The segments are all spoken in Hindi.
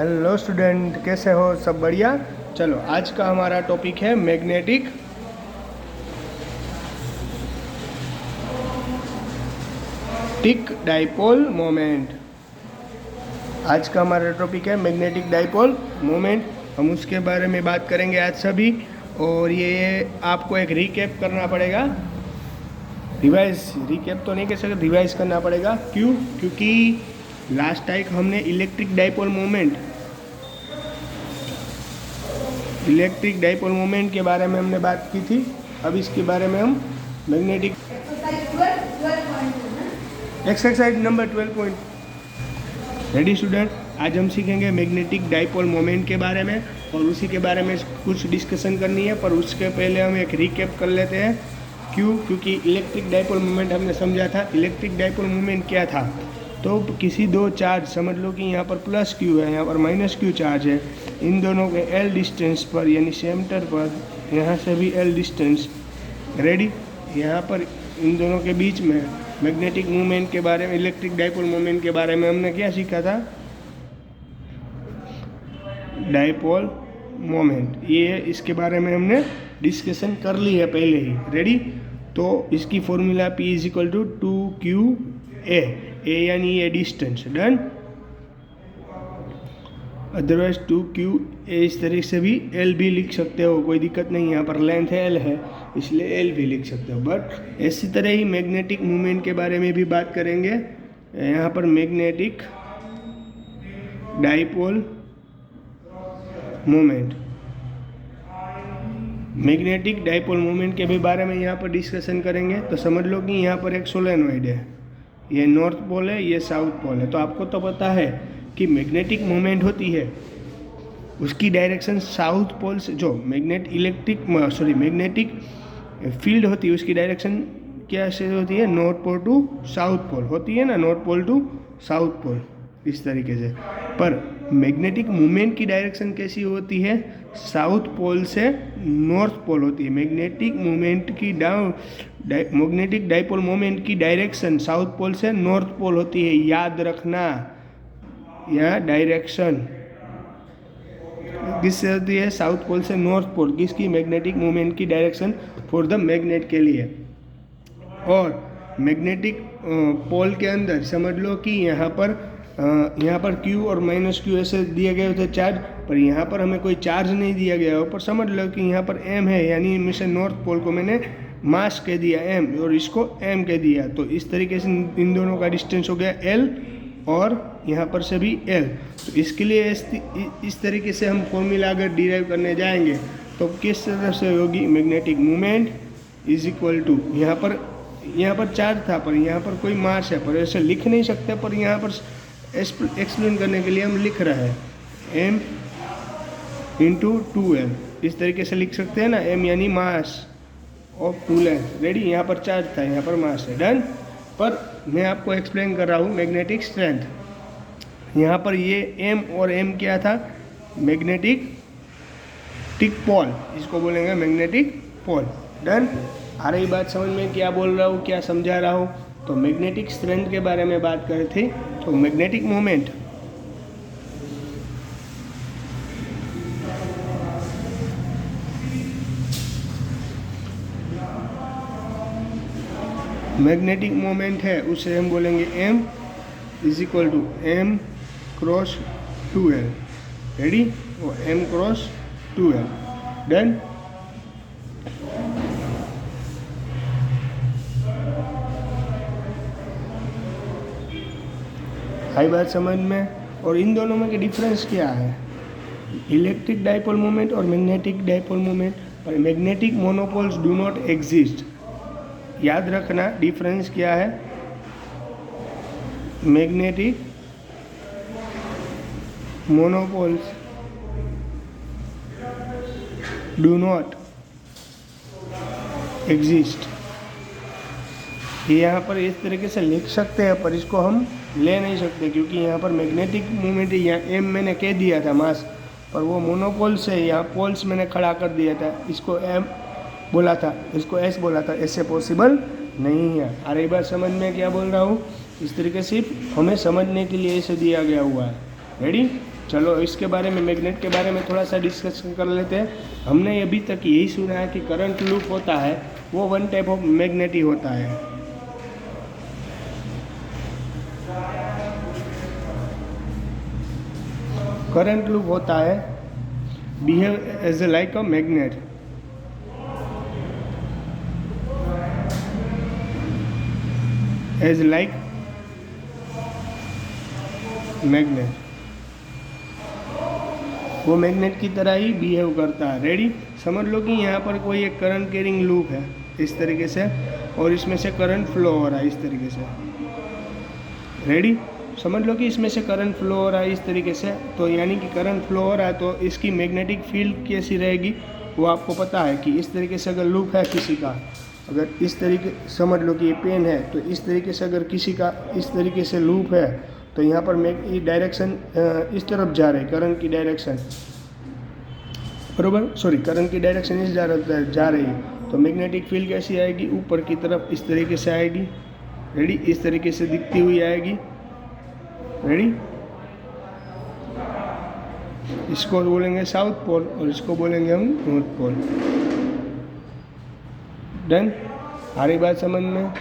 हेलो स्टूडेंट, कैसे हो? सब बढ़िया। चलो, आज का हमारा टॉपिक है मैग्नेटिक डाइपोल मोमेंट। आज का हमारा टॉपिक है मैग्नेटिक डाइपोल मोमेंट। हम उसके बारे में बात करेंगे आज सभी। और ये आपको एक रिकैप करना पड़ेगा, रिकैप तो नहीं कह सकते, रिवाइज करना पड़ेगा। क्यों? क्योंकि लास्ट टाइम हमने इलेक्ट्रिक डाइपोल मोमेंट के बारे में हमने बात की थी। अब इसके बारे में हम magnetic exercise number 12 ready student. आज हम सीखेंगे मैग्नेटिक डाइपोल मोमेंट के बारे में और उसी के बारे में कुछ डिस्कशन करनी है। पर उसके पहले हम एक रिकैप कर लेते हैं। क्यों? क्योंकि इलेक्ट्रिक डाइपोल मोमेंट हमने समझा था। इलेक्ट्रिक डाइपोल मोमेंट क्या था? तो किसी दो चार्ज, समझ लो कि यहाँ पर प्लस क्यू है, यहाँ पर माइनस क्यू चार्ज है, इन दोनों के एल डिस्टेंस पर यानी सेंटर पर, यहाँ से भी एल डिस्टेंस, रेडी, यहाँ पर इन दोनों के बीच में मैग्नेटिक मूवमेंट के बारे में, इलेक्ट्रिक डाइपोल मोमेंट के बारे में हमने क्या सीखा था? Dipole moment. ये इसके बारे में हमने डिस्कशन कर ली है पहले ही, रेडी। तो इसकी फॉर्मूला P = 2QA, ए यानी ये डिस्टेंस, डन। अदरवाइज 2QA इस तरीके से भी L भी लिख सकते हो, कोई दिक्कत नहीं। यहाँ पर लेंथ है L है, इसलिए L भी लिख सकते हो। बट इसी तरह ही मैग्नेटिक मूवमेंट के बारे में भी बात करेंगे। यहाँ पर magnetic dipole moment, magnetic dipole moment के भी बारे में यहाँ पर डिस्कशन करेंगे। तो समझ लो कि यहाँ पर एक सोलेनॉइड है, ये नॉर्थ पोल है, ये साउथ पोल है। तो आपको तो पता है कि मैग्नेटिक मोमेंट होती है, उसकी डायरेक्शन साउथ पोल से, जो मैग्नेटिक फील्ड होती है उसकी डायरेक्शन क्या से होती है? North pole to south pole होती है ना, north pole to south pole, इस तरीके से। पर मैग्नेटिक मूवमेंट की डायरेक्शन कैसी होती है? साउथ पोल से नॉर्थ पोल होती है। मैग्नेटिक डाइपोल मोमेंट की डायरेक्शन साउथ पोल से नॉर्थ पोल होती है, याद रखना। यहाँ डायरेक्शन किससे होती है? साउथ पोल से नॉर्थ पोल। किसकी? मैग्नेटिक मूवमेंट की डायरेक्शन फॉर द मैग्नेट के लिए। और मैग्नेटिक पोल के अंदर समझ लो कि यहाँ पर Q और -Q ऐसे दिए गए होते चार्ज, पर यहाँ पर हमें कोई चार्ज नहीं दिया गया हो। पर समझ लो कि यहाँ पर M है, यानी इनमें से नॉर्थ पोल को मैंने मास कह दिया M और इसको M कह दिया। तो इस तरीके से इन दोनों का डिस्टेंस हो गया L और यहाँ पर से भी L। तो इसके लिए इस तरीके से हम फॉर्मूला अगर डिराइव करने जाएंगे तो किस तरह से होगी? Magnetic movement is equal to, यहाँ पर चार्ज था पर यहाँ पर कोई मास है, पर ऐसे लिख नहीं सकते। पर यहाँ पर एक्सप्लेन करने के लिए हम लिख रहे हैं M × 2L, इस तरीके से लिख सकते हैं ना। M यानी मास ऑफ 2 लेंथ, रेडी। यहाँ पर चार्ज था, यहाँ पर मास है, डन। पर मैं आपको एक्सप्लेन कर रहा हूँ मैग्नेटिक स्ट्रेंथ। यहाँ पर ये M और M क्या था? मैग्नेटिक पोल, इसको बोलेंगे मैग्नेटिक पोल, डन। आ रही बात समझ में? क्या बोल रहा हूँ, क्या समझा रहा हूँ? तो मैग्नेटिक स्ट्रेंथ के बारे में बात कर थे। तो मैग्नेटिक मोमेंट, मैग्नेटिक मोमेंट है, उसे हम बोलेंगे M = M × 2L, रेडी। वो M × 2L, डन। आई बात समझ में? और इन दोनों में के डिफरेंस क्या है? इलेक्ट्रिक डाइपोल मोमेंट और मैग्नेटिक डाइपोल मोमेंट। और magnetic monopoles do not exist, याद रखना। डिफरेंस क्या है? Magnetic monopoles do not exist. ये यहाँ पर इस तरीके से लिख सकते हैं, पर इसको हम ले नहीं सकते क्योंकि यहाँ पर मैग्नेटिक मूवमेंट, यहाँ M मैंने कह दिया था मास, पर वो मोनोपोल्स है, यहाँ पोल्स मैंने खड़ा कर दिया था, इसको M बोला था, इसको S बोला था। ऐसे पॉसिबल नहीं है। आ रही बात समझ में? क्या बोल रहा हूँ? इस तरीके से हमें समझने के लिए इसे दिया गया हुआ है, रेडी। चलो इसके बारे में, मैग्नेट के बारे में थोड़ा सा डिस्कशन कर लेते हैं। हमने अभी तक यही सुना है कि करंट लूप होता है वो वन टाइप ऑफ मैग्नेट ही होता है। करंट लूप होता है behave as a like a magnet. As like magnet, वो मैग्नेट की तरह ही बिहेव करता है। रेडी, समझ लो कि यहाँ पर कोई एक करंट कैरिंग लूप है इस तरीके से, और इसमें से करंट फ्लो हो रहा है इस तरीके से। रेडी, समझ लो कि इसमें से करंट फ्लो हो रहा है इस तरीके से, तो यानी कि करंट फ्लो हो रहा है तो इसकी मैग्नेटिक फील्ड कैसी रहेगी वो आपको पता है कि इस तरीके से अगर लूप है किसी का, अगर इस तरीके समझ लो कि ये पेन है, तो इस तरीके से अगर किसी का इस तरीके से लूप है तो यहाँ पर डायरेक्शन इस तरफ जा रही है, करंट की डायरेक्शन, बरोबर, सॉरी, करंट की डायरेक्शन इस जा रही है, तो मैग्नेटिक फील्ड कैसी आएगी, ऊपर की तरफ इस तरीके से आएगी। रेडी, इस तरीके से दिखती हुई आएगी। रेडी, इसको बोलेंगे साउथ पोल और इसको बोलेंगे हम नॉर्थ पोल। डन, आ रही बात समझ में।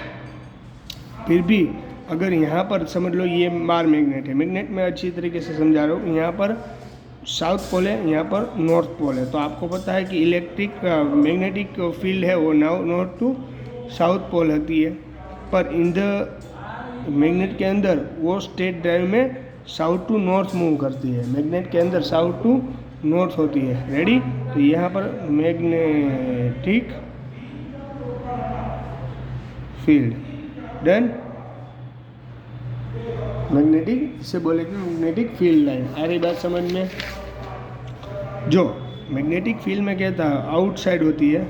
फिर भी अगर यहाँ पर समझ लो ये बार मैग्नेट है, मैग्नेट में अच्छी तरीके से समझा रहा हूँ, यहाँ पर साउथ पोल है, यहाँ पर नॉर्थ पोल है, तो आपको पता है कि इलेक्ट्रिक मैग्नेटिक फील्ड है वो नॉर्थ टू साउथ पोल होती है, पर इन द मैग्नेट के अंदर वो स्टेट ड्राइव में साउथ टू नॉर्थ मूव करती है, मैग्नेट के अंदर साउथ टू नॉर्थ होती है। रेडी, तो यहाँ पर मैग्नेटिक फील्ड, डन, मैग्नेटिक, इसे बोलेंगे मैग्नेटिक फील्ड लाइन। आ रही बात समझ में। जो मैग्नेटिक फील्ड में क्या था, आउटसाइड होती है,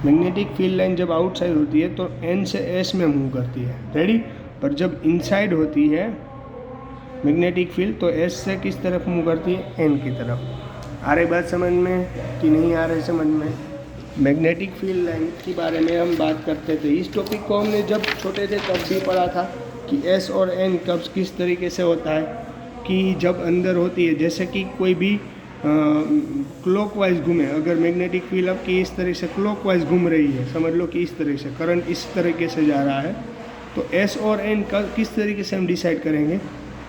मैग्नेटिक फील्ड लाइन जब आउटसाइड होती है तो एन से एस में मूव करती है। रेडी, पर जब इनसाइड होती है मैग्नेटिक फील्ड तो एस से किस तरफ मूव करती है, एन की तरफ। आ रही बात समझ में कि नहीं आ रही समझ में। मैग्नेटिक फील्ड लाइन के बारे में हम बात करते थे, इस टॉपिक को हमने जब छोटे थे तब भी पढ़ा था कि एस और एन कब किस तरीके से होता है, कि जब अंदर होती है, जैसे कि कोई भी क्लॉकवाइज घूमे, अगर मैग्नेटिक फील्ड आपकी इस तरह से क्लॉकवाइज घूम रही है, समझ लो कि इस तरह से करंट इस तरीके से जा रहा है, तो एस और एन का किस तरीके से हम डिसाइड करेंगे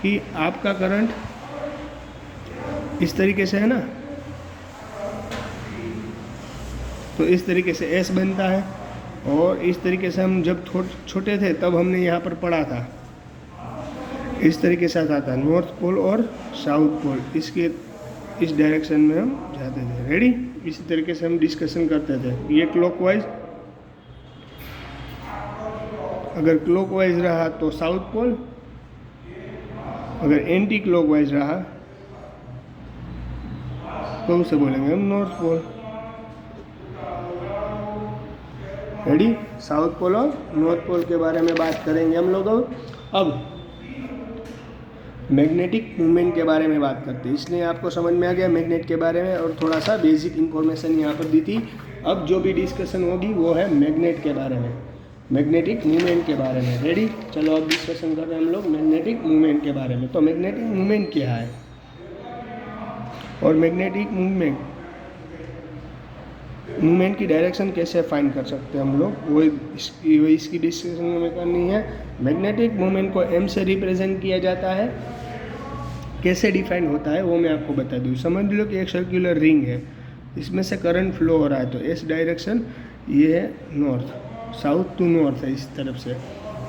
कि आपका करंट इस तरीके से है ना, तो इस तरीके से एस बनता है, और इस तरीके से हम जब छोटे थे तब हमने यहाँ पर पढ़ा था, इस तरीके से आता था नॉर्थ पोल और साउथ पोल, इसके इस डायरेक्शन में हम जाते थे। रेडी, इसी तरीके से हम डिस्कशन करते थे। ये क्लॉकवाइज, अगर क्लॉकवाइज रहा तो साउथ पोल, अगर एंटी क्लॉकवाइज रहा तो उसे बोलेंगे हम north pole. Ready, south pole और नॉर्थ पोल के बारे में बात करेंगे हम लोग। अब मैग्नेटिक मूवमेंट के बारे में बात करते हैं, इसलिए आपको समझ में आ गया मैग्नेट के बारे में, और थोड़ा सा बेसिक इन्फॉर्मेशन यहाँ पर दी थी। अब जो भी डिस्कशन होगी वो है मैग्नेट के बारे में, मैग्नेटिक मूवमेंट के बारे में। रेडी, चलो अब डिस्कशन कर रहे हैं हम लोग मैग्नेटिक मूवमेंट के बारे में। तो मैग्नेटिक मूवमेंट क्या है और मैग्नेटिक मूवमेंट की डायरेक्शन कैसे फाइंड कर सकते हैं हम लोग, वो इसकी डिस्कशन में करनी है। मैग्नेटिक मूवमेंट को एम से रिप्रेजेंट किया जाता है, कैसे डिफाइन होता है वो मैं आपको बता दूँ। समझ लो कि एक सर्कुलर रिंग है, इसमें से करंट फ्लो हो रहा है, तो इस डायरेक्शन ये है नॉर्थ, साउथ टू नॉर्थ है इस तरफ से,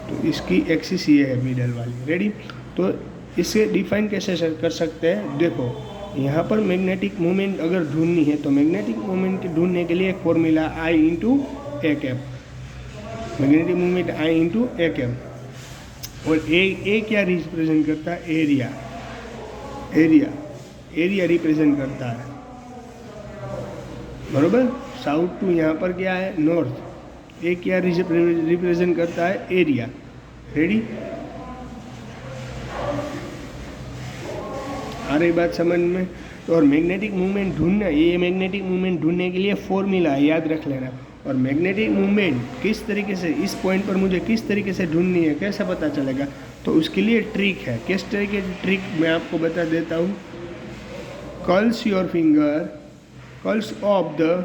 तो इसकी एक्सिस ये है मिडल वाली। रेडी, तो इसे डिफाइन कैसे कर सकते हैं, देखो यहाँ पर मैग्नेटिक मूवमेंट अगर ढूंढनी है तो मैग्नेटिक मूवमेंट ढूंढने के लिए एक formula I into A cap, magnetic movement I into A cap, और ए क्या रिप्रेजेंट करता है, एरिया, एरिया रिप्रेजेंट करता है, बरोबर। साउथ टू यहाँ पर क्या है, नॉर्थ, ए क्या रिप्रेजेंट करता है, एरिया। रेडी, आ रही बात समझ में। तो और मैग्नेटिक मूवमेंट ढूंढना, ये मैग्नेटिक मूवमेंट ढूंढने के लिए फॉर्मूला याद रख लेना। और मैग्नेटिक मूवमेंट किस तरीके से, इस पॉइंट पर मुझे किस तरीके से ढूंढनी है, कैसे पता चलेगा, तो उसके लिए ट्रिक है। किस तरह की ट्रिक मैं आपको बता देता हूँ। Curls your finger, curls of the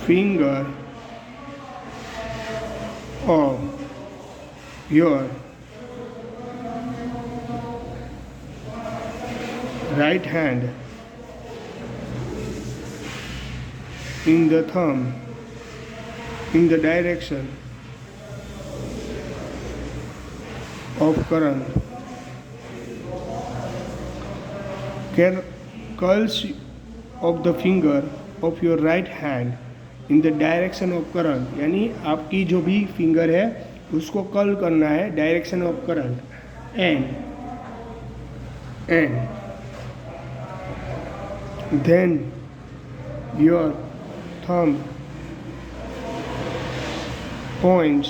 finger of your right hand in the thumb in the direction of current. Curls of the finger of your right hand in the direction of current, यानी आपकी जो भी फिंगर है उसको कर्ल करना है direction of current. And then your thumb points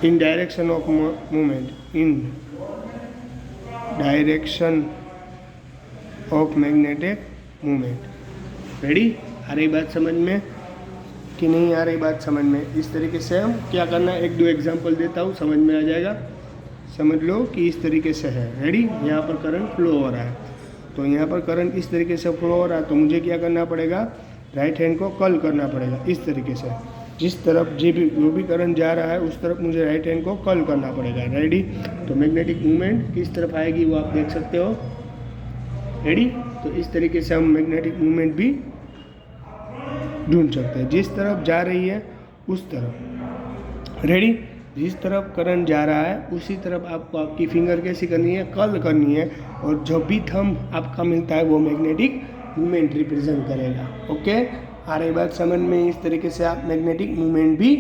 in direction of movement, in direction of magnetic movement। Ready? आ रही बात समझ में कि नहीं आ रही बात समझ में? इस तरीके से हम क्या करना है, एक दो एग्जांपल देता हूँ, समझ में आ जाएगा। समझ लो कि इस तरीके से है। रेडी? यहाँ पर करंट फ्लो हो रहा है, तो यहाँ पर करंट इस तरीके से फ्लो हो रहा है, तो मुझे क्या करना पड़ेगा, राइट हैंड को कर्ल करना पड़ेगा इस तरीके से। जिस तरफ जो भी करंट जा रहा है उस तरफ मुझे राइट हैंड को कर्ल करना पड़ेगा। रेडी? तो मैग्नेटिक मूवमेंट किस तरफ आएगी वो आप देख सकते हो। रेडी? तो इस तरीके से हम मैग्नेटिक मूवमेंट भी ढूंढ सकते हैं, जिस तरफ जा रही है उस तरफ। रेडी? जिस तरफ करंट जा रहा है उसी तरफ आपको आपकी फिंगर कैसी करनी है, कर्ल करनी है, और जो भी थंब आपका मिलता है वो मैग्नेटिक मूवमेंट रिप्रेजेंट करेगा। ओके? आ रही बात समझ में? इस तरीके से आप मैग्नेटिक मूवमेंट भी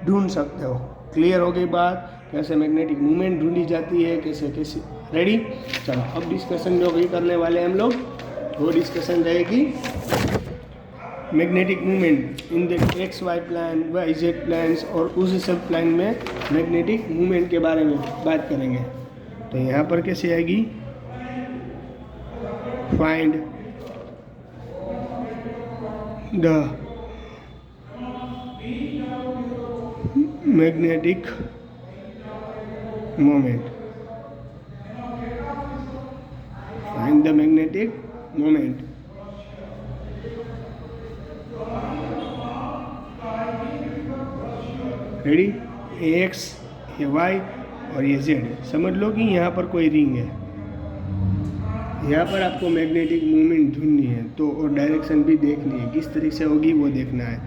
ढूंढ सकते हो। क्लियर हो गई बात? कैसे मैग्नेटिक मूवमेंट ढूंढी जाती है, कैसे कैसे। रेडी? चलो अब डिस्कशन जो भी करने वाले हैं हम लोग, वो डिस्कशन रहेगी magnetic movement in the X Y plane, Y Z planes, और उस सब प्लान में मैग्नेटिक मूवमेंट के बारे में बात करेंगे। तो यहाँ पर कैसे आएगी, find the magnetic moment, find the magnetic moment. Ready? ये एक्स, ये वाई और ये जेड। समझ लो कि यहाँ पर कोई रिंग है, यहाँ पर आपको मैग्नेटिक मूवमेंट ढूंढनी है, तो और डायरेक्शन भी देखनी है, किस तरीके से होगी वो देखना है।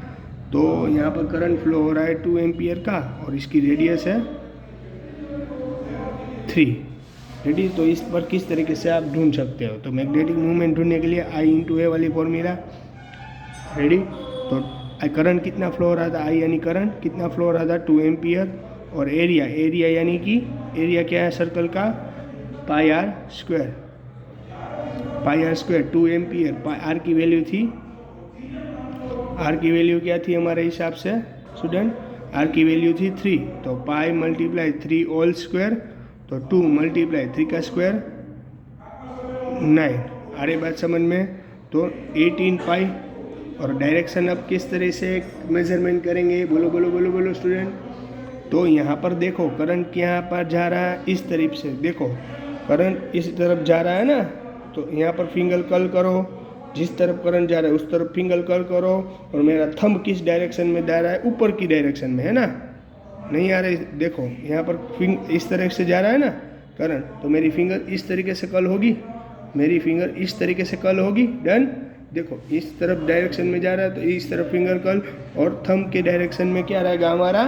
तो यहाँ पर करंट फ्लो हो रहा है 2 एम्पियर का, और इसकी रेडियस है 3। रेडी? तो इस पर किस तरीके से आप ढूंढ सकते हो। तो मैग्नेटिक मूवमेंट ढूंढने के लिए I × A वाली फॉर्मूला। रेडी? तो करंट कितना फ्लो हो रहा था, आई यानी करंट कितना फ्लो हो रहा था 2 एम्पियर, और एरिया यानी कि एरिया क्या है सर्कल का, पाई आर स्क्वायर 2 एम्पियर। आर की वैल्यू थी, आर की वैल्यू क्या थी हमारे हिसाब से स्टूडेंट, आर की वैल्यू थी 3, तो पाई मल्टीप्लाई 3 होल स्क्वायर, तो 2 मल्टीप्लाई 3 का स्क्वायर 9। आ रही बात समझ में? तो 18 पाई। और डायरेक्शन अब किस तरह से मेजरमेंट करेंगे, बोलो बोलो बोलो बोलो स्टूडेंट। तो यहाँ पर देखो करंट यहाँ पर जा रहा है इस तरफ से, देखो करंट इस तरफ जा रहा है ना, तो यहाँ पर फिंगर कर्ल करो, जिस तरफ करंट जा रहा है उस तरफ फिंगर कर्ल करो, और मेरा थंब किस डायरेक्शन में जा रहा है, ऊपर की डायरेक्शन में है ना, नहीं आ रही, देखो यहाँ पर इस तरह से जा रहा है ना करंट, तो मेरी फिंगर इस तरीके से कर्ल होगी, मेरी फिंगर इस तरीके से कर्ल होगी। डन? देखो इस तरफ डायरेक्शन में जा रहा है तो इस तरफ फिंगर कर्ल, और थंब के डायरेक्शन में क्या रहेगा हमारा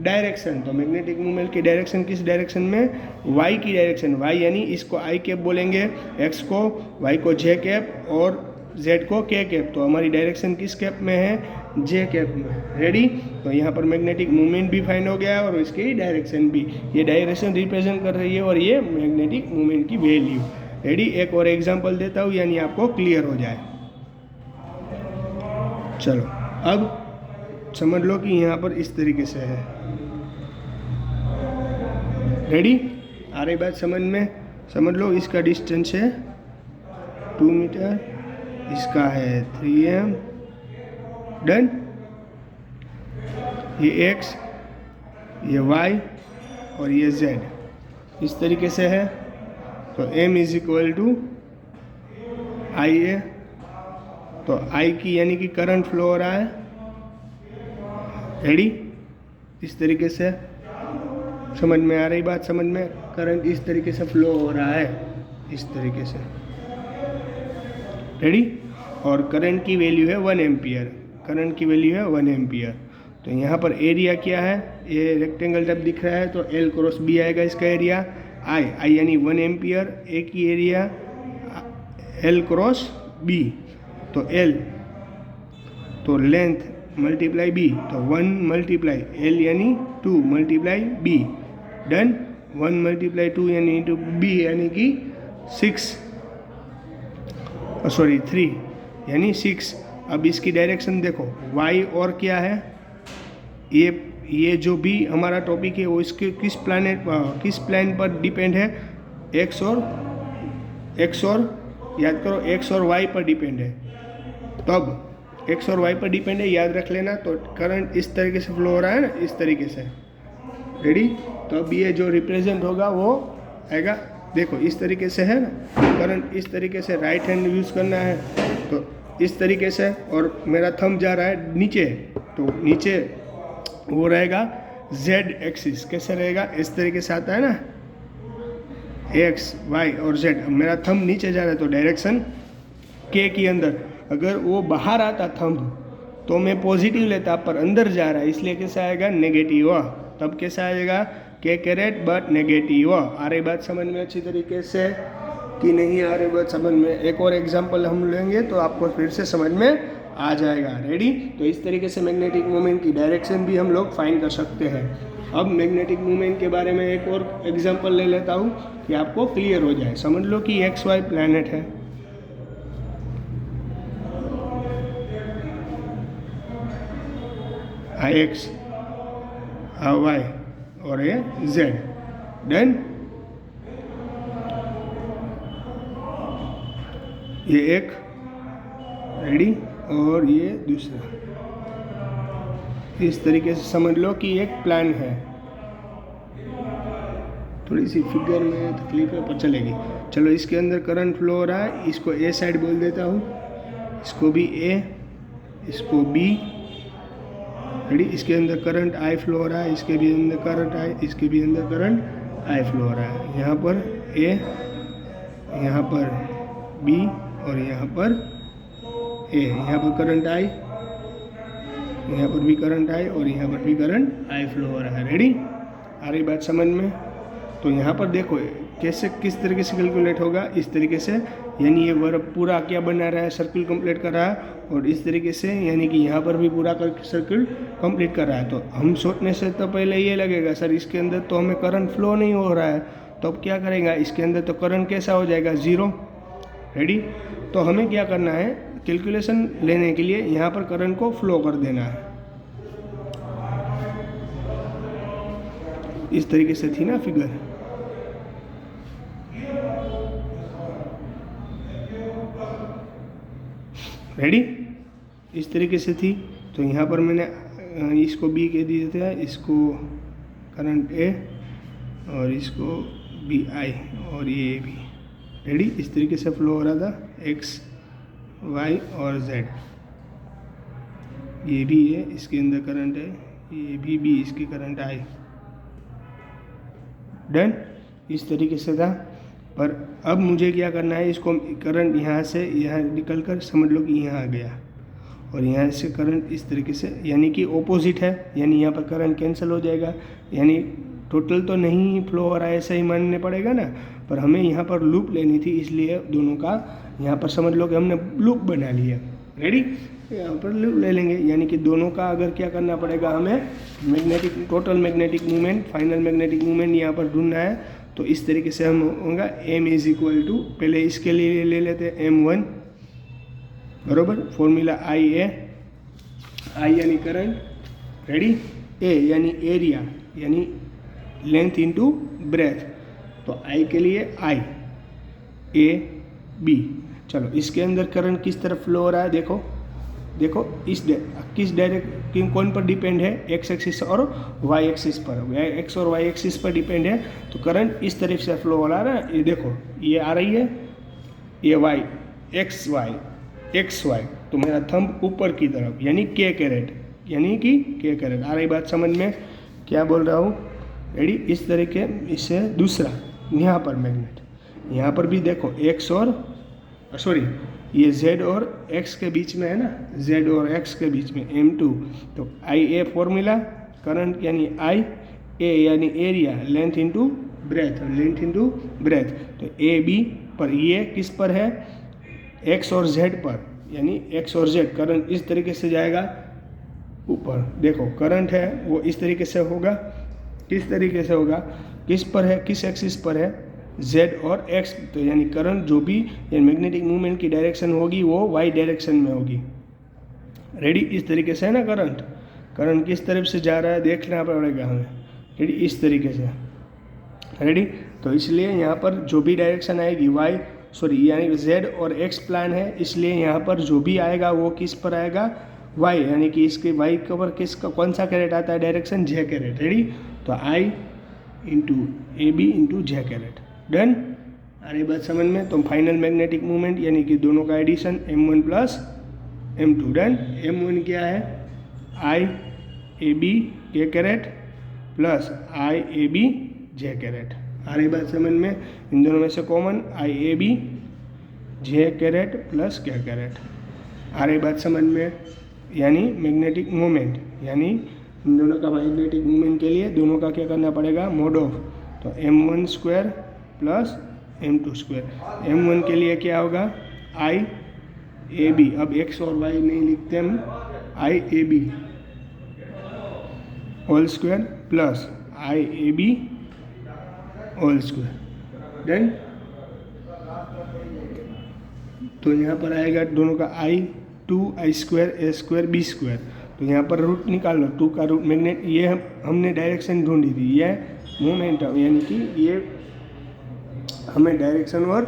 डायरेक्शन। तो मैग्नेटिक मूवमेंट की डायरेक्शन किस डायरेक्शन में, वाई की डायरेक्शन। वाई यानी इसको आई कैप बोलेंगे, एक्स को, वाई को जे कैप, और जेड को के कैप। तो हमारी डायरेक्शन किस कैप में है, जे कैप में। रेडी? तो यहाँ पर मैग्नेटिक मूवमेंट भी फाइंड हो गया और इसकी डायरेक्शन भी, ये डायरेक्शन रिप्रेजेंट कर रही है और ये मैग्नेटिक मूवमेंट की वैल्यू। रेडी? एक और एग्जाम्पल देता हूँ यानी आपको क्लियर हो जाए। चलो अब समझ लो कि यहाँ पर इस तरीके से है। रेडी? आ रही बात समझ में? समझ लो इसका डिस्टेंस है 2 मीटर, इसका है 3m। डन? ये x ये y और ये z इस तरीके से है। तो m इज इक्वल टू आई ए, तो I की यानी कि करंट फ्लो हो रहा है, रेडी, इस तरीके से समझ में आ रही बात, समझ में, करंट इस तरीके से फ्लो हो रहा है, इस तरीके से, रेडी। और करंट की वैल्यू है 1 एम्पियर, करंट की वैल्यू है 1 एम्पियर। तो यहाँ पर एरिया क्या है, ये रेक्टेंगल टाइप दिख रहा है, तो L क्रॉस B आएगा इसका एरिया, I यानी 1 एम्पियर, A की एरिया L क्रॉस B, तो L तो लेंथ मल्टीप्लाई B, तो 1 मल्टीप्लाई L यानी 2 मल्टीप्लाई B, डन। 1 मल्टीप्लाई 2 यानी इंटू B यानी कि 3 यानी 6। अब इसकी डायरेक्शन देखो, y और क्या है, ये जो भी हमारा टॉपिक है वो इसके किस प्लान पर डिपेंड है, x और याद करो x और y पर डिपेंड है। तब x और y पर डिपेंड है, याद रख लेना। तो करंट इस तरीके से फ्लो हो रहा है ना, इस तरीके से, रेडी। तो अब ये जो रिप्रेजेंट होगा वो आएगा, देखो इस तरीके से है ना, करंट इस तरीके से, राइट हैंड यूज़ करना है तो इस तरीके से, और मेरा थंब जा रहा है नीचे, तो नीचे वो रहेगा z एक्सिस, कैसे रहेगा, इस तरीके से आता है ना, x y और z। अब मेरा थंब नीचे जा रहा है तो डायरेक्शन k की अंदर, अगर वो बाहर आता थंब तो मैं पॉजिटिव लेता, पर अंदर जा रहा है इसलिए कैसा आएगा, नेगेटिव। तब कैसा आएगा, k कैरेट बट नेगेटिव। आ रही बात समझ में अच्छी तरीके से कि नहीं आ रही बात समझ में? एक और एग्जांपल हम लेंगे तो आपको फिर से समझ में आ जाएगा, रेडी। तो इस तरीके से मैग्नेटिक मोमेंट की डायरेक्शन भी हम लोग फाइंड कर सकते हैं। अब मैग्नेटिक मोमेंट के बारे में एक और एग्जांपल ले लेता हूँ कि आपको क्लियर हो जाए। समझ लो कि एक्स वाई प्लैनेट है, एक्स वाई और ये जेड, डन। ये एक, रेडी, और ये दूसरा। इस तरीके से समझ लो कि एक प्लान है। थोड़ी सी फिगर में तकलीफ है पर चलेगी। चलो, इसके अंदर करंट फ्लो हो रहा है, इसको ए साइड बोल देता हूँ, इसको भी ए, इसको बी, रेडी। इसके अंदर करंट आई फ्लो हो रहा है, इसके भी अंदर करंट आई, इसके भी अंदर करंट आई फ्लो हो रहा है। यहाँ पर ए, यहाँ पर बी और यहाँ पर ए। यहाँ पर करंट आई, यहाँ पर भी करंट आई और यहाँ पर भी करंट आई फ्लो हो रहा है, रेडी। आ रही बात समझ में? तो यहाँ पर देखो कैसे, किस तरीके से कैलकुलेट होगा, इस तरीके से, यानी ये वर्ब पूरा क्या बना रहा है, सर्किल कंप्लीट कर रहा है, और इस तरीके से यानी कि यहाँ पर भी पूरा सर्किल कंप्लीट कर रहा है। तो हम सोचने से तो पहले ये लगेगा सर इसके अंदर तो हमें करंट फ्लो नहीं हो रहा है, तो अब क्या करेगा, इसके अंदर तो करंट कैसा हो जाएगा, ज़ीरो, रेडी। तो हमें क्या करना है, कैलकुलेशन लेने के लिए यहाँ पर करंट को फ्लो कर देना है। इस तरीके से थी ना फिगर, रेडी, इस तरीके से थी। तो यहाँ पर मैंने इसको बी के दिए थे, इसको करंट ए और इसको बी आई और ये भी, रेडी। इस तरीके से फ्लो हो रहा था एक्स वाई और जेड। ये भी है, इसके अंदर करंट है, ये भी बी, इसकी करंट आई, डन। इस तरीके से था। पर अब मुझे क्या करना है, इसको करंट यहाँ से यहाँ निकल कर समझ लो कि यहाँ आ गया, और यहाँ से करंट इस तरीके से, यानी कि ऑपोजिट है, यानी यहाँ पर करंट कैंसिल हो जाएगा, यानी टोटल तो नहीं फ्लो हो रहा है ऐसा ही मानने पड़ेगा ना। पर हमें यहाँ पर लूप लेनी थी, इसलिए दोनों का यहाँ पर समझ लो कि हमने लूप बना लिया, रेडी। यहाँ पर लूप ले लेंगे, यानी कि दोनों का अगर क्या करना पड़ेगा, हमें magnetic, total magnetic movement, final magnetic movement यहाँ पर ढूंढना है। तो इस तरीके से हम होगा m इज इक्वल टू, पहले इसके लिए ले लेते हैं m1, बरोबर, फॉर्मूला आई ए, आई यानी करंट, रेडी, ए यानी एरिया यानी लेंथ इनटू ब्रेथ, तो आई के लिए आई, ए बी। चलो, इसके अंदर करंट किस तरफ फ्लो हो रहा है, देखो देखो किस डायरेक्ट कौन पर डिपेंड है, एक्स एक्सिस और वाई एक्सिस पर, एक्स और वाई एक्सिस पर डिपेंड है। तो करंट इस तरफ से फ्लो हो रहा है, ये देखो ये आ रही है, ये वाई एक्स वाई, तो मेरा थंब ऊपर की तरफ यानी के कैरेट, यानी कि के कैरेट। आ रही बात समझ में, क्या बोल रहा हूँ? रेडी? इस तरीके इससे दूसरा यहाँ पर मैग्नेट, यहाँ पर भी देखो एक्स और सॉरी ये z और x के बीच में है ना, z और x के बीच में m2, तो आई ए फॉर्मूला करंट यानी आई ए यानी एरिया, लेंथ इंटू ब्रेथ, तो ए बी पर ये किस पर है, x और z पर, यानी x और z करंट इस तरीके से जाएगा ऊपर। देखो करंट है वो इस तरीके से होगा, किस तरीके से होगा, किस पर है, किस एक्सिस पर है, z और x, तो यानी करंट जो भी मैग्नेटिक मूवमेंट की डायरेक्शन होगी वो y डायरेक्शन में होगी। रेडी? इस तरीके से है ना करंट किस तरफ से जा रहा है देखना पड़ेगा हमें। रेडी? इस तरीके से। रेडी? तो इसलिए यहाँ पर जो भी डायरेक्शन आएगी यानी z और x प्लान है, इसलिए यहाँ पर जो भी आएगा वो किस पर आएगा, y, यानी कि इसके y पर किसका कौन सा कैरेट आता है डायरेक्शन, j कैरेट। रेडी? तो I into A B into J caret. Done? आ रही बात समझ में? तो फाइनल मैग्नेटिक मूवमेंट यानी कि दोनों का addition m1 plus m2। Done? m1 क्या है, I A B K caret plus I A B J caret. आ रही बात समझ में? इन दोनों में से common I A B J caret plus K caret. आ रही बात समझ में? यानी मैग्नेटिक मूवमेंट, यानी इन दोनों का मैग्नेटिक मूवमेंट के लिए दोनों का क्या करना पड़ेगा, मोड ऑफ। तो m1 square plus m2 square. m1 के लिए क्या होगा, आई ए बी, अब x और y नहीं लिखते हम, I A B whole square plus I A B whole square. Done? तो यहाँ पर आएगा दोनों का i2 i square a square b square. तो यहाँ पर रूट निकाल लो, 2 का रूट मैग्नेट, ये हमने डायरेक्शन ढूंढी थी, ये मोमेंटम, यानी कि ये हमें डायरेक्शन और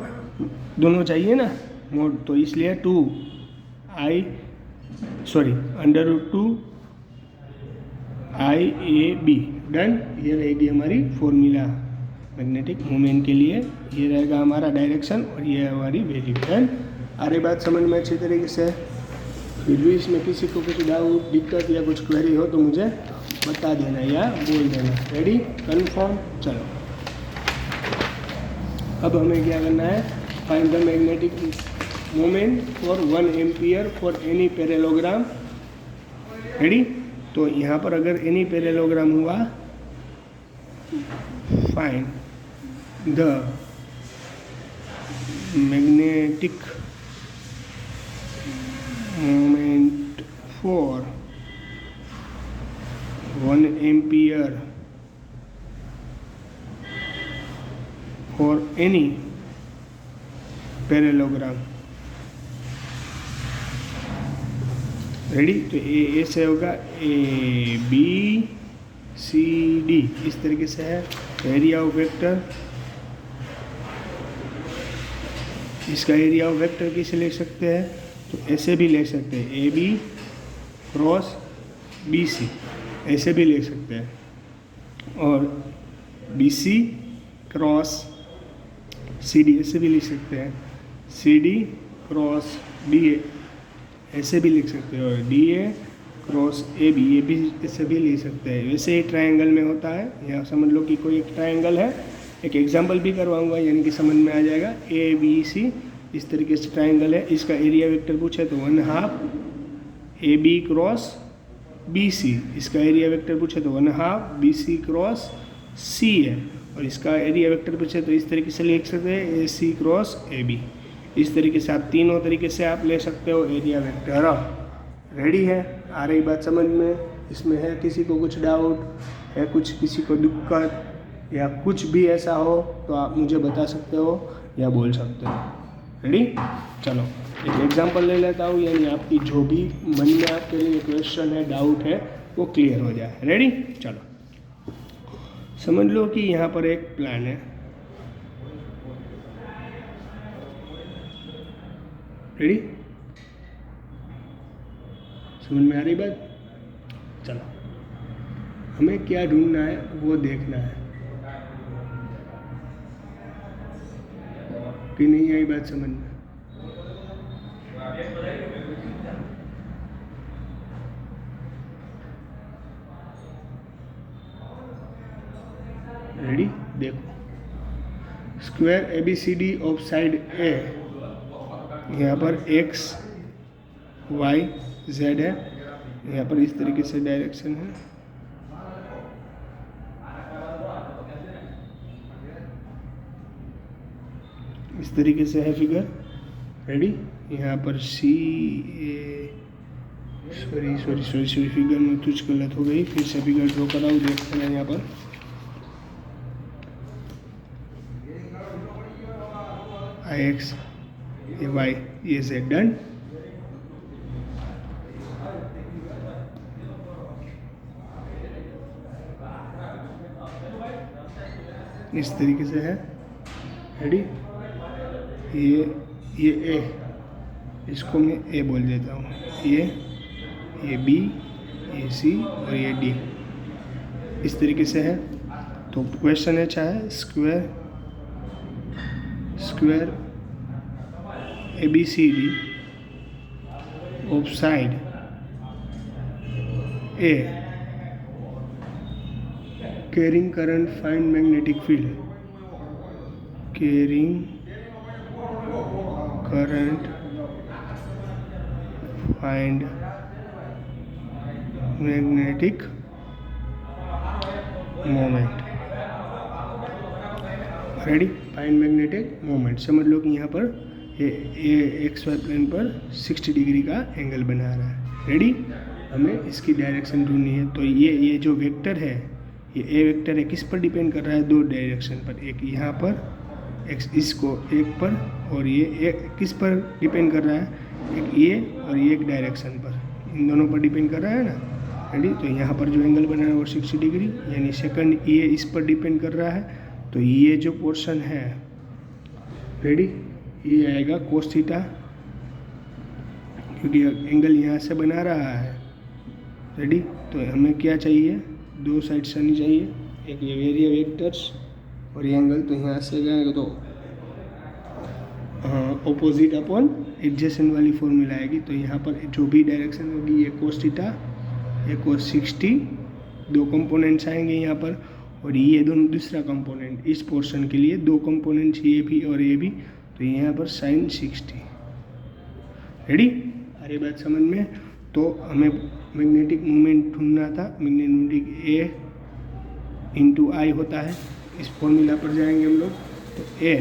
दोनों चाहिए ना मोड, तो इसलिए under root 2 I A B. Done? ये रहेगी हमारी फॉर्मूला मैग्नेटिक मूवमेंट के लिए, ये रहेगा हमारा डायरेक्शन और ये हमारी वैल्यू। डन? आ रही बात समझ में अच्छी तरीके से? फिर भी इसमें किसी को कुछ डाउट, दिक्कत या कुछ क्वेरी हो तो मुझे बता देना या बोल देना। रेडी? कन्फर्म? चलो अब हमें क्या करना है, find the magnetic moment for 1 ampere for any parallelogram. Ready? तो यहाँ पर अगर एनी पैरेललोग्राम हुआ, find the magnetic moment for 1 ampere for any parallelogram. Ready? तो ए से होगा ए बी सी डी, इस तरीके से है। एरिया ऑफ वेक्टर, इसका एरिया ऑफ वेक्टर किसे लिख सकते हैं, तो ऐसे भी ले सकते हैं, A B cross B C, ऐसे भी ले सकते हैं, और B C cross C D ऐसे भी लिख सकते हैं, C D cross D A ऐसे भी लिख सकते हैं, और D A cross A B ये भी ऐसे भी लिख सकते हैं। वैसे ही ट्रायंगल में होता है, यहाँ समझ लो कि कोई एक ट्रायंगल है, एक एग्जांपल भी करवाऊंगा यानी कि समझ में आ जाएगा। ए बी सी इस तरीके से ट्रायंगल है, इसका एरिया वेक्टर पूछे तो 1/2 A B cross B C, इसका एरिया वेक्टर पूछे तो 1/2 बी सी क्रॉस सी है, और इसका एरिया वेक्टर पूछे तो इस तरीके से लिख सकते हैं ए सी क्रॉस ए बी। इस तरीके से आप तीनों तरीके से आप ले सकते हो एरिया वेक्टर। रेडी है? आ रही बात समझ में? इसमें है किसी को कुछ डाउट है, कुछ किसी को दिक्कत या कुछ भी ऐसा हो तो आप मुझे बता सकते हो या बोल सकते हो। रेडी? चलो एक एग्जांपल ले लेता हूँ, यानी आपकी जो भी मन में आपके लिए क्वेश्चन है, डाउट है, वो क्लियर हो जाए। रेडी? चलो समझ लो कि यहाँ पर एक प्लान है। रेडी? समझ में आ रही बात? चलो, हमें क्या ढूंढना है वो देखना है कि नहीं आई बात समझ में? रेडी? देखो, स्क्वायर ABCD ऑफ साइड ए, यहाँ पर x y z है, यहाँ पर इस तरीके से डायरेक्शन है, इस तरीके से है फिगर। रेडी? यहाँ पर C A, सॉरी फिगर में कुछ गलत हो गई, फिर से फिगर ड्रॉ कराऊँ, देखते हैं यहाँ पर IX ये Y ये Z डन। इस तरीके से है। रेडी? ये A, इसको मैं A बोल देता हूँ, ये B, ये C और ये D, इस तरीके से है। तो क्वेश्चन है चाहे square ABCD of side A carrying current find magnetic field, carrying current find magnetic moment. Ready? Find magnetic moment. समझ लो कि यहाँ पर ये XY प्लेन पर 60 डिग्री का एंगल बना रहा है। रेडी? हमें इसकी डायरेक्शन ढूंढनी है। तो ये जो वेक्टर है, ये A वेक्टर है, किस पर डिपेंड कर रहा है? दो डायरेक्शन पर, एक यहाँ पर, एक इसको एक पर, और ये एक किस पर डिपेंड कर रहा है? एक ये और ये एक डायरेक्शन पर, इन दोनों पर डिपेंड कर रहा है ना। रेडी? तो यहाँ पर जो एंगल बना है वो 60 डिग्री, यानी सेकंड ये इस पर डिपेंड कर रहा है। तो ये जो पोर्शन है, रेडी, ये आएगा कोस थीटा, क्योंकि एंगल यहाँ से बना रहा है। रेडी? तो हमें क्या चाहिए? दो साइड्स आनी चाहिए, एक ये एरिया वेक्टर्स और ये एंगल। तो यहाँ से जाएगा तो ऑपोजिट अपॉन एडजेसेंट वाली फॉर्मूला आएगी। तो यहाँ पर जो भी डायरेक्शन होगी, ये कोस थीटा, ये कोस 60, दो कंपोनेंट्स आएंगे यहाँ पर, और ये दोनों दूसरा कंपोनेंट, इस पोर्शन के लिए दो कंपोनेंट्स ये भी और ये भी, तो यहाँ पर साइन 60। रेडी? अरे बात समझ में? तो हमें मैग्नेटिक मोमेंट ढूंढना था। मैग्नेटिक A इंटू आई होता है, इस फॉर्मूला पर जाएंगे हम लोग। तो A,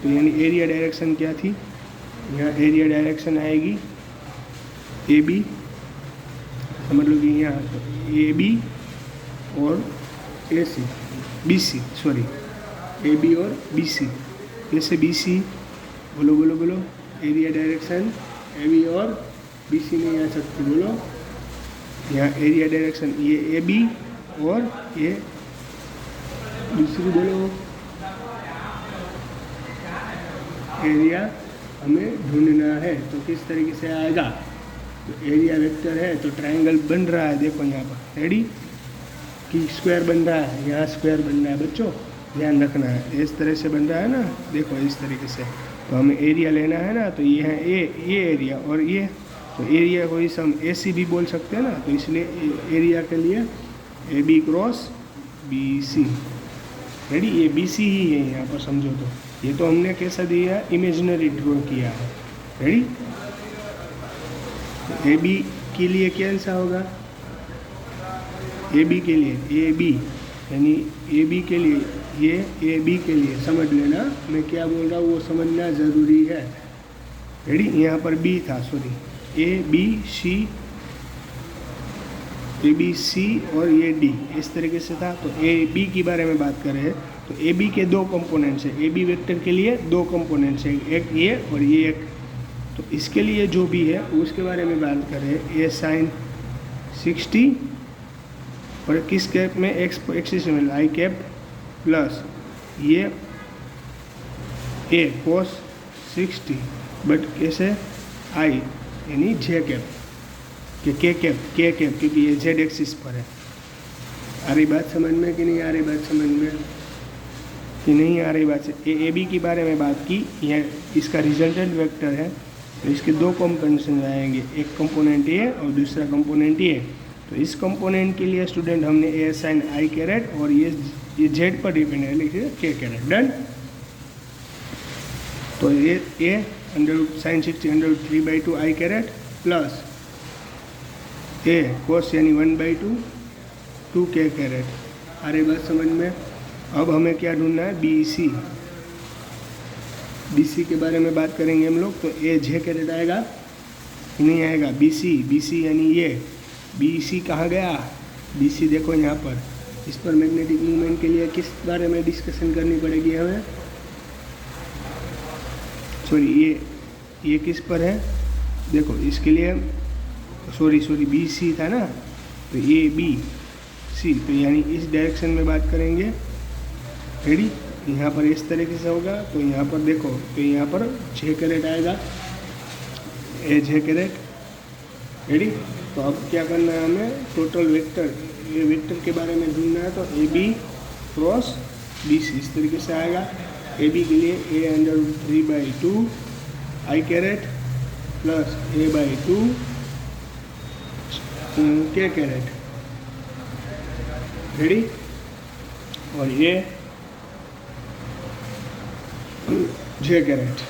तो यानी एरिया डायरेक्शन क्या थी? यहाँ एरिया डायरेक्शन आएगी AB, समझ लो कि यहाँ तो AB और AC, BC, सॉरी AB और BC, जैसे BC, बोलो एरिया डायरेक्शन AB और BC नहीं आ सकती, बोलो। यहाँ एरिया डायरेक्शन ये AB और ये दूसरी, बोलो। एरिया हमें ढूंढना है, तो किस तरीके से आएगा? तो एरिया वेक्टर है, तो ट्रायंगल बन रहा है, देखो यहाँ पर। रेडी? कि स्क्वायर बन रहा है, यहाँ स्क्वायर बन रहा है बच्चों, ध्यान रखना है। इस तरह से बन रहा है ना, देखो इस तरीके से। तो हमें एरिया लेना है ना, तो ये है ये एरिया और ये, तो एरिया को इस हम AC भी बोल सकते हैं ना। तो इसलिए एरिया के लिए AB क्रॉस BC। रेडी? ये BC ही है यहाँ पर, समझो। तो ये तो हमने कैसा दिया है? इमेजिनरी ड्रॉ किया है। रेडी? तो AB के लिए कैसा होगा? AB के लिए AB, यानी AB के लिए ये AB के लिए, समझ लेना मैं क्या बोल रहा हूँ, वो समझना ज़रूरी है। रेडी? यहाँ पर B था, सॉरी, ABC और ये D, इस तरीके से था। तो AB की बारे में बात कर रहे हैं। तो AB के दो कंपोनेंट्स हैं, AB वेक्टर के लिए दो कंपोनेंट्स हैं, एक ये और ये एक। तो इसके लिए जो भी है उसके बारे में बात कर रहे हैं। ये साइन 60 और किस कैप में? एक्सिस में आई कैप प्लस ये A कोस 60, बट कैसे? आई यानी J कैप। कि के कैप क्योंकि ये जेड एक्सिस पर है। आ रही बात समझ में कि नहीं आ रही बात समझ में कि नहीं आ रही बात से। ए बी के बारे में बात की, यह इसका रिजल्टेंट वेक्टर है, तो इसके दो कंपोनेंट्स आएंगे, एक कंपोनेंट ए और दूसरा कंपोनेंट ए। तो इस कंपोनेंट के लिए स्टूडेंट हमने ए साइन आई कैरेट और ये जेड पर डिपेंड है, लिखिए के कैरेट। डन। तो ये अंडर साइन 60√3/2 आई कैरेट प्लस ए कोस यानी 1/2 2 के कैरेट। आ रही बात समझ में। अब हमें क्या ढूंढना है, बी सी के बारे में बात करेंगे हम लोग। तो ए जे कैरेट आएगा नहीं आएगा, बी सी यानी ये बी सी कहाँ गया, बी सी देखो यहाँ पर। इस पर मैग्नेटिक मूवमेंट के लिए किस बारे में डिस्कशन करनी पड़ेगी हमें, सॉरी ये किस पर है, देखो इसके लिए सॉरी बी सी था ना, तो ए बी सी, तो यानी इस डायरेक्शन में बात करेंगे। रेडी। यहाँ पर इस तरीके से होगा, तो यहाँ पर देखो, तो यहाँ पर जे कैरेट आएगा, ए जे कैरेट। रेडी। तो अब क्या करना है हमें, टोटल वेक्टर, ये वेक्टर के बारे में ढूंढना है। तो A B cross B C इस तरीके से आएगा। ए बी के लिए a√3/2 आई कैरेट प्लस a/2 के कैरेट। रेडी। और ये जे कैरेट।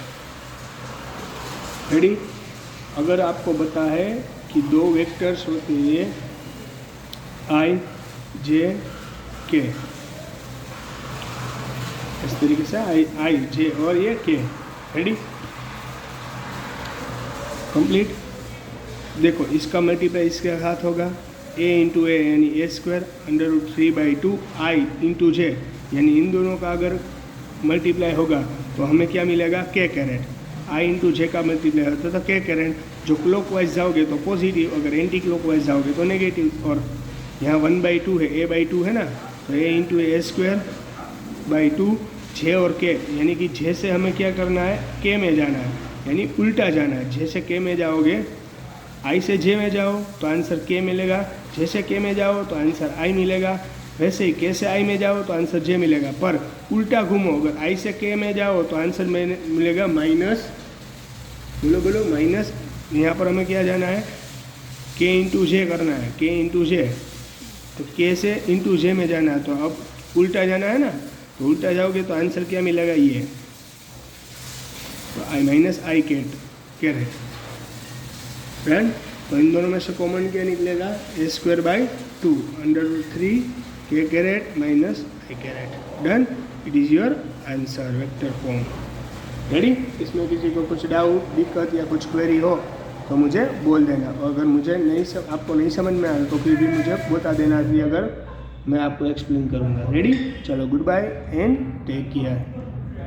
रेडी। अगर आपको पता है कि दो वेक्टर्स होते हैं आई जे के, इस तरीके से आई जे और ये के। रेडी। कंप्लीट। देखो इसका मल्टीप्लाई इसके साथ होगा, a इंटू ए यानी a² √3/2 आई इंटू जे, यानी इन दोनों का अगर मल्टीप्लाई होगा तो हमें क्या मिलेगा, के कैरेट। आई इंटू जे का मल्टीप्लाई होता तो के कैरेट। जो क्लॉकवाइज जाओगे तो पॉजिटिव, अगर एंटी क्लॉकवाइज जाओगे तो नेगेटिव। और यहाँ 1/2 है, a/2 है ना, तो a इंटू a²/2 जे और के, यानी कि जे से हमें क्या करना है, के में जाना है, यानी उल्टा जाना है। जे से के में जाओगे, आई से जे में जाओ तो आंसर के मिलेगा, जे से के में जाओ तो आंसर आई मिलेगा, वैसे ही के से आई में जाओ तो आंसर जे मिलेगा। पर उल्टा घूमो, अगर आई से के में जाओ तो आंसर मिलेगा माइनस, बोलो माइनस। यहाँ पर हमें क्या जाना है, के इंटू जे करना है, के इंटू जे, तो के से इंटू जे में जाना है। तो अब उल्टा जाना है ना, तो उल्टा जाओगे तो आंसर क्या मिलेगा, ये तो आई माइनस आई कैरेट। फ्रेंड, तो इन दोनों में से कॉमन क्या निकलेगा, a²/2 √3 के caret minus I caret. Done. It is your answer, vector form. Ready. इसमें किसी को कुछ डाउट, दिक्कत या कुछ क्वेरी हो तो मुझे बोल देना, और अगर मुझे आपको नहीं समझ में आया तो फिर भी मुझे बता देना, कि अगर मैं आपको एक्सप्लेन करूँगा। रेडी। चलो, good bye and take care.